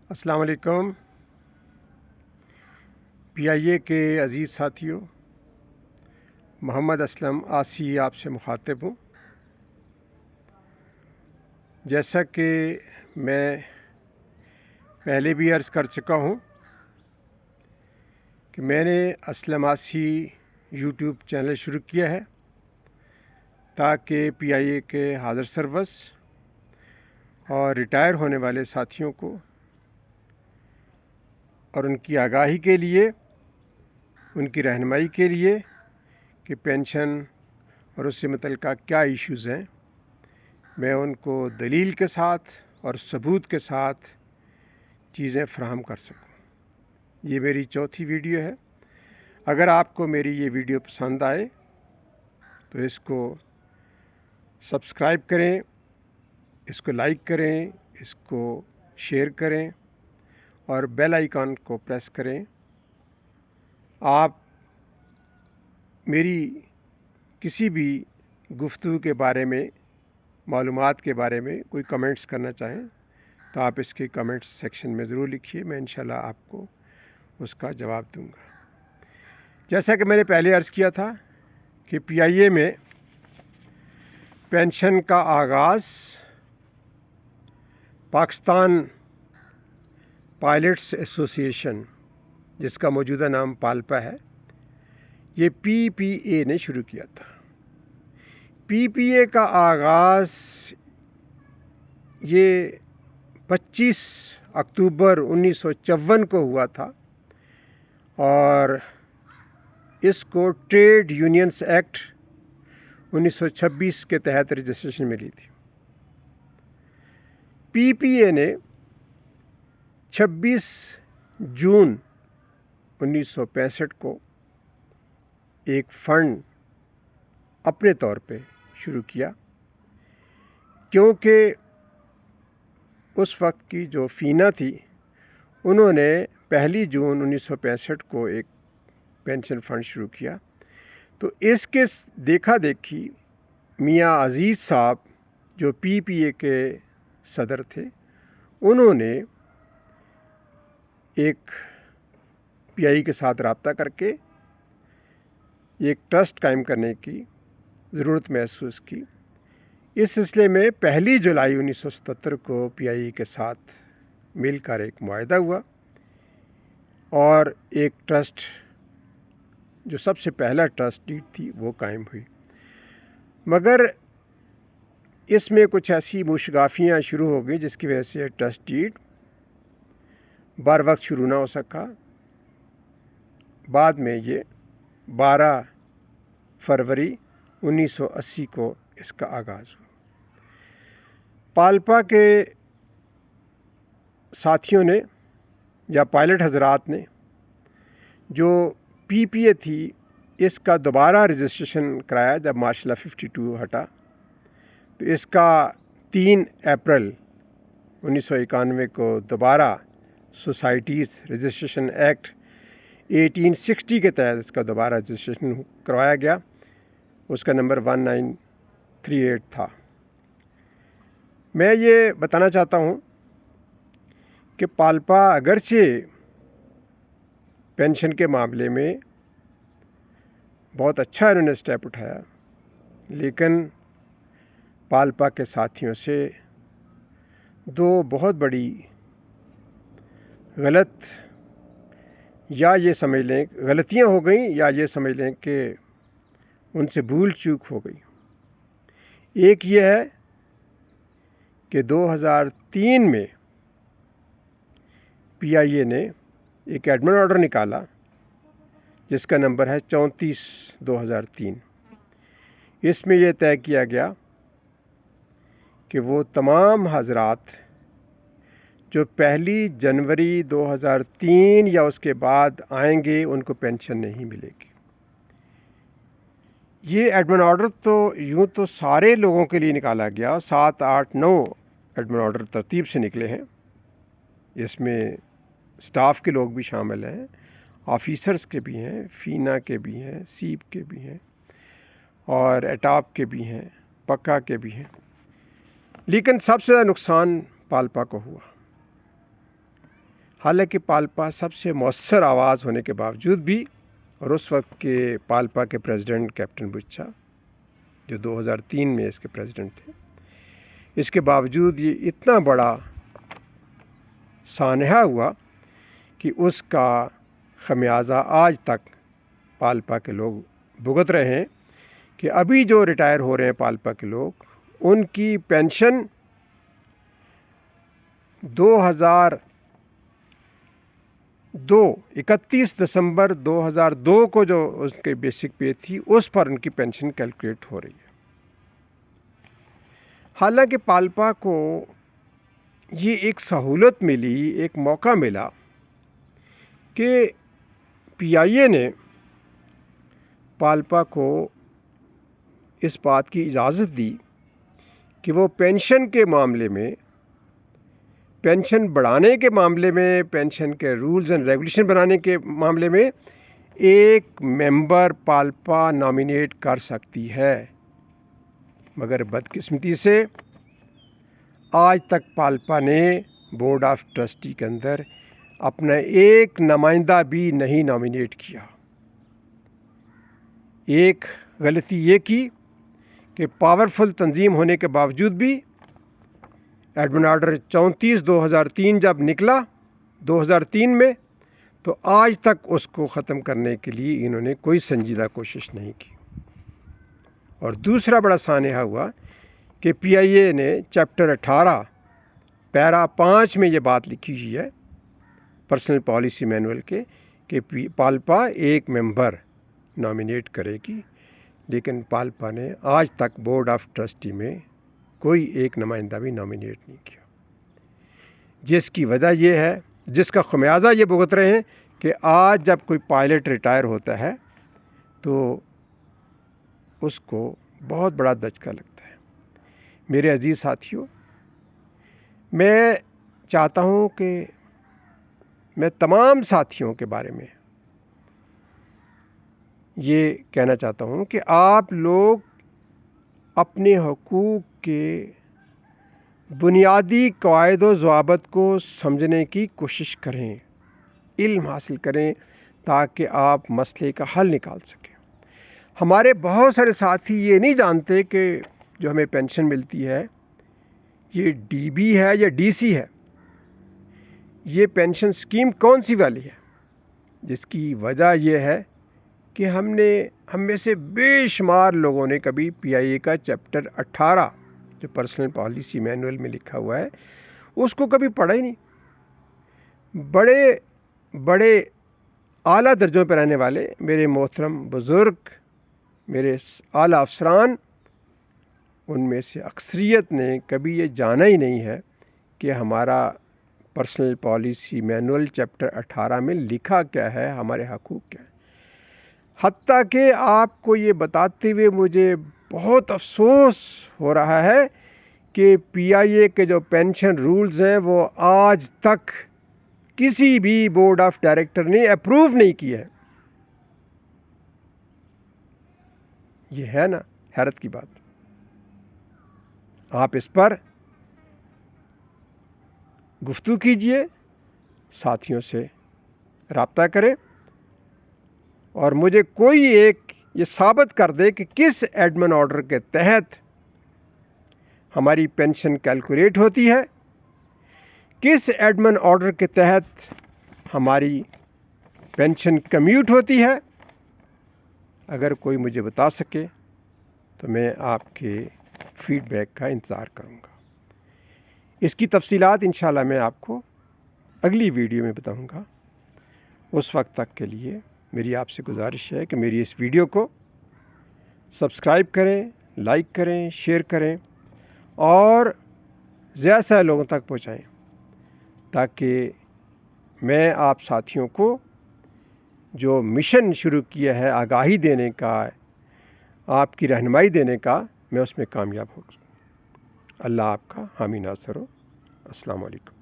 السلام علیکم PIA کے عزیز ساتھیوں، محمد اسلم آسی آپ سے مخاطب ہوں۔ جیسا کہ میں پہلے بھی عرض کر چکا ہوں کہ میں نے اسلم آسی یوٹیوب چینل شروع کیا ہے تاکہ PIA کے حاضر سربس اور ریٹائر ہونے والے ساتھیوں کو اور ان کی آگاہی کے لیے، ان کی رہنمائی کے لیے کہ پینشن اور اس سے متعلقہ کیا ایشوز ہیں، میں ان کو دلیل کے ساتھ اور ثبوت کے ساتھ چیزیں فراہم کر سکوں۔ یہ میری چوتھی ویڈیو ہے۔ اگر آپ کو میری یہ ویڈیو پسند آئے تو اس کو سبسکرائب کریں، اس کو لائک کریں، اس کو شیئر کریں اور بیل آئیکن کو پریس کریں۔ آپ میری کسی بھی گفتگو کے بارے میں، معلومات کے بارے میں کوئی کمنٹس کرنا چاہیں تو آپ اس کے کمنٹس سیکشن میں ضرور لکھیے، میں انشاءاللہ آپ کو اس کا جواب دوں گا۔ جیسا کہ میں نے پہلے عرض کیا تھا کہ PIA میں پینشن کا آغاز پاکستان پائلٹس ایسوسی ایشن، جس کا موجودہ نام پالپا ہے، یہ PPA نے شروع کیا تھا۔ PPA کا آغاز یہ 25 اکتوبر 1954 کو ہوا تھا اور اس کو ٹریڈ یونینز ایکٹ 1926 کے تحت رجسٹریشن ملی تھی۔ PPA نے 26 جون 1965 کو ایک فنڈ اپنے طور پہ شروع کیا، کیونکہ اس وقت کی جو فینا تھی انہوں نے 1 جون 1965 کو ایک پینشن فنڈ شروع کیا، تو اس کے دیکھا دیکھی میاں عزیز صاحب جو PPA کے صدر تھے، انہوں نے ایک PIA کے ساتھ رابطہ کر کے ایک ٹرسٹ قائم کرنے کی ضرورت محسوس کی۔ اس سلسلے میں 1 جولائی 1977 کو PIA کے ساتھ مل کر ایک معاہدہ ہوا اور ایک ٹرسٹ، جو سب سے پہلا ٹرسٹ ڈیڈ تھی، وہ قائم ہوئی۔ مگر اس میں کچھ ایسی موشگافیاں شروع ہو گئی جس کی وجہ سے ٹرسٹ ڈیڈ بر وقت شروع نہ ہو سکا۔ بعد میں یہ 12 فروری 1980 کو اس کا آغاز ہوا۔ پالپا کے ساتھیوں نے یا پائلٹ حضرات نے جو PPA تھی اس کا دوبارہ رجسٹریشن کرایا جب مارشل لا 52 ہٹا، تو اس کا 3 اپریل 1991 کو دوبارہ سوسائٹیز رجسٹریشن ایکٹ 1860 کے تحت اس کا دوبارہ رجسٹریشن کروایا گیا۔ اس کا نمبر 1938 تھا۔ میں یہ بتانا چاہتا ہوں کہ پالپا اگرچہ پینشن کے معاملے میں بہت اچھا انہوں نے اسٹیپ اٹھایا، لیکن پالپا کے ساتھیوں سے 2 بہت بڑی غلط، یا یہ سمجھ لیں غلطیاں ہو گئیں، یا یہ سمجھ لیں کہ ان سے بھول چوک ہو گئی۔ ایک یہ ہے کہ 2003 میں PIA نے ایک ایڈمن آرڈر نکالا جس کا نمبر ہے 34/2003۔ اس میں یہ طے کیا گیا کہ وہ تمام حضرات جو 1 جنوری 2003 یا اس کے بعد آئیں گے ان کو پینشن نہیں ملے گی۔ یہ ایڈمن آرڈر تو یوں تو سارے لوگوں کے لیے نکالا گیا، 7، 8، 9 ایڈمن آرڈر ترتیب سے نکلے ہیں۔ اس میں اسٹاف کے لوگ بھی شامل ہیں، آفیسرز کے بھی ہیں، فینا کے بھی ہیں، سیپ کے بھی ہیں اور ایٹاپ کے بھی ہیں، پکا کے بھی ہیں، لیکن سب سے زیادہ نقصان پالپا کو ہوا۔ حالانکہ پالپا سب سے مؤثر آواز ہونے کے باوجود بھی، اور اس وقت کے پالپا کے پریزیڈنٹ کیپٹن بچا جو 2003 میں اس کے پریزیڈنٹ تھے، اس کے باوجود یہ اتنا بڑا سانحہ ہوا کہ اس کا خمیازہ آج تک پالپا کے لوگ بھگت رہے ہیں، کہ ابھی جو ریٹائر ہو رہے ہیں پالپا کے لوگ، ان کی پینشن 31 دسمبر 2002 کو جو اس کے بیسک پے تھی، اس پر ان کی پینشن کیلکولیٹ ہو رہی ہے۔ حالانکہ پالپا کو یہ ایک سہولت ملی، ایک موقع ملا کہ پی آئی اے نے پالپا کو اس بات کی اجازت دی کہ وہ پینشن کے معاملے میں، پینشن بڑھانے کے معاملے میں، پینشن کے رولز اینڈ ریگولیشن بنانے کے معاملے میں ایک ممبر پالپا نامینیٹ کر سکتی ہے۔ مگر بدقسمتی سے آج تک پالپا نے بورڈ آف ٹرسٹی کے اندر اپنا ایک نمائندہ بھی نہیں نامینیٹ کیا۔ ایک غلطی یہ کی کہ پاورفل تنظیم ہونے کے باوجود بھی ایڈمن آرڈر 34 2003 جب نکلا 2003 میں، تو آج تک اس کو ختم کرنے کے لیے انہوں نے کوئی سنجیدہ کوشش نہیں کی۔ اور دوسرا بڑا سانحہ ہوا کہ پی آئی اے نے چیپٹر 18 پیرا 5 میں یہ بات لکھی ہوئی ہے پرسنل پالیسی مینول کے کہ پالپا ایک ممبر نامینیٹ کرے گی، لیکن پالپا نے آج تک بورڈ آف ٹرسٹی میں کوئی ایک نمائندہ بھی نامینیٹ نہیں کیا، جس کی وجہ یہ ہے، جس کا خمیازہ یہ بھگت رہے ہیں کہ آج جب کوئی پائلٹ ریٹائر ہوتا ہے تو اس کو بہت بڑا دھچکا لگتا ہے۔ میرے عزیز ساتھیوں، میں چاہتا ہوں کہ میں تمام ساتھیوں کے بارے میں یہ کہنا چاہتا ہوں کہ آپ لوگ اپنے حقوق کے بنیادی قواعد و ضوابط کو سمجھنے کی کوشش کریں، علم حاصل کریں، تاکہ آپ مسئلے کا حل نکال سکیں۔ ہمارے بہت سارے ساتھی یہ نہیں جانتے کہ جو ہمیں پینشن ملتی ہے یہ ڈی بی ہے یا ڈی سی ہے، یہ پینشن سکیم کون سی والی ہے، جس کی وجہ یہ ہے کہ ہم میں سے بے شمار لوگوں نے کبھی پی آئی اے کا چیپٹر 18 جو پرسنل پالیسی مینول میں لکھا ہوا ہے اس کو کبھی پڑھا ہی نہیں۔ بڑے اعلیٰ درجوں پر رہنے والے میرے محترم بزرگ، میرے اعلیٰ افسران، ان میں سے اکثریت نے کبھی یہ جانا ہی نہیں ہے کہ ہمارا پرسنل پالیسی مینول چیپٹر 18 میں لکھا کیا ہے، ہمارے حقوق کیا ہے۔ حتیٰ کہ آپ کو یہ بتاتے ہوئے مجھے بہت افسوس ہو رہا ہے کہ پی آئی اے کے جو پینشن رولز ہیں وہ آج تک کسی بھی بورڈ آف ڈائریکٹر نے اپروو نہیں کیے ہیں۔ یہ ہے نا حیرت کی بات۔ آپ اس پر گفتگو کیجئے، ساتھیوں سے رابطہ کریں، اور مجھے کوئی ایک یہ ثابت کر دے کہ کس ایڈمن آرڈر کے تحت ہماری پینشن کیلکولیٹ ہوتی ہے، کس ایڈمن آرڈر کے تحت ہماری پینشن کمیوٹ ہوتی ہے۔ اگر کوئی مجھے بتا سکے تو میں آپ کے فیڈ بیک کا انتظار کروں گا۔ اس کی تفصیلات انشاءاللہ میں آپ کو اگلی ویڈیو میں بتاؤں گا۔ اس وقت تک کے لیے میری آپ سے گزارش ہے کہ میری اس ویڈیو کو سبسکرائب کریں، لائک کریں، شیئر کریں اور زیادہ سے زیادہ لوگوں تک پہنچائیں، تاکہ میں آپ ساتھیوں کو جو مشن شروع کیا ہے آگاہی دینے کا، آپ کی رہنمائی دینے کا، میں اس میں کامیاب ہو۔ اللہ آپ کا حامی ناصر ہو۔ السلام علیکم۔